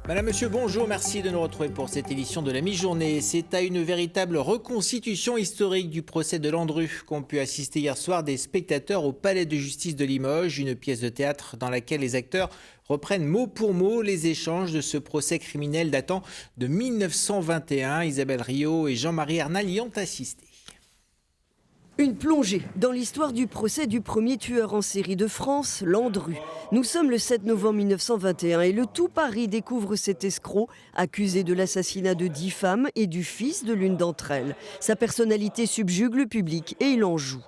Madame, Monsieur, bonjour, merci de nous retrouver pour cette édition de la mi-journée. C'est à une véritable reconstitution historique du procès de Landru qu'ont pu assister hier soir des spectateurs au Palais de justice de Limoges, une pièce de théâtre dans laquelle les acteurs reprennent mot pour mot les échanges de ce procès criminel datant de 1921. Isabelle Rio et Jean-Marie Arnal y ont assisté. Une plongée dans l'histoire du procès du premier tueur en série de France, Landru. Nous sommes le 7 novembre 1921 et le tout Paris découvre cet escroc accusé de l'assassinat de 10 femmes et du fils de l'une d'entre elles. Sa personnalité subjugue le public et il en joue.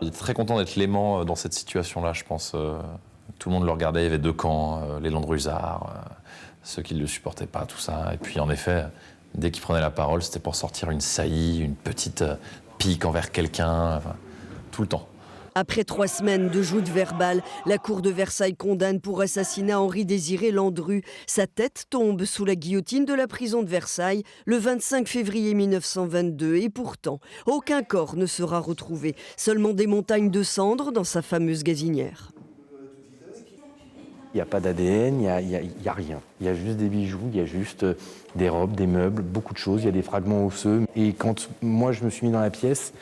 Il était très content d'être l'aimant dans cette situation-là, je pense. Tout le monde le regardait, il y avait deux camps, les Landrusards, ceux qui ne le supportaient pas, tout ça. Et puis en effet, dès qu'il prenait la parole, c'était pour sortir une saillie, une petite pique envers quelqu'un, enfin, tout le temps. Après 3 semaines de joutes verbales, la cour de Versailles condamne pour assassinat Henri-Désiré Landru. Sa tête tombe sous la guillotine de la prison de Versailles le 25 février 1922. Et pourtant, aucun corps ne sera retrouvé. Seulement des montagnes de cendres dans sa fameuse gazinière. Il n'y a pas d'ADN, il n'y a rien. Il y a juste des bijoux, il y a juste des robes, des meubles, beaucoup de choses. Il y a des fragments osseux. Et quand moi je me suis mis dans la pièce,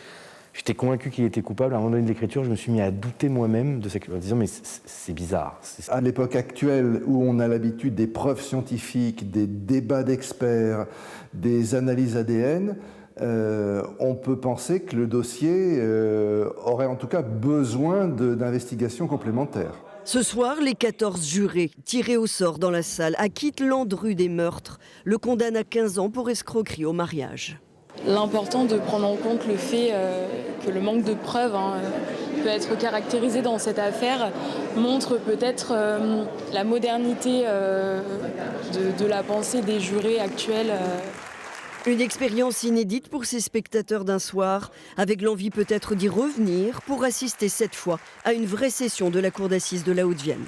j'étais convaincu qu'il était coupable. À un moment donné de l'écriture, je me suis mis à douter moi-même de ça, en disant mais c'est bizarre. À l'époque actuelle où on a l'habitude des preuves scientifiques, des débats d'experts, des analyses ADN, on peut penser que le dossier aurait en tout cas besoin d'investigations complémentaires. Ce soir, les 14 jurés, tirés au sort dans la salle, acquittent Landru des meurtres, le condamnent à 15 ans pour escroquerie au mariage. L'important de prendre en compte le fait que le manque de preuves peut être caractérisé dans cette affaire montre peut-être la modernité de la pensée des jurés actuels. Une expérience inédite pour ces spectateurs d'un soir, avec l'envie peut-être d'y revenir pour assister cette fois à une vraie session de la cour d'assises de la Haute-Vienne.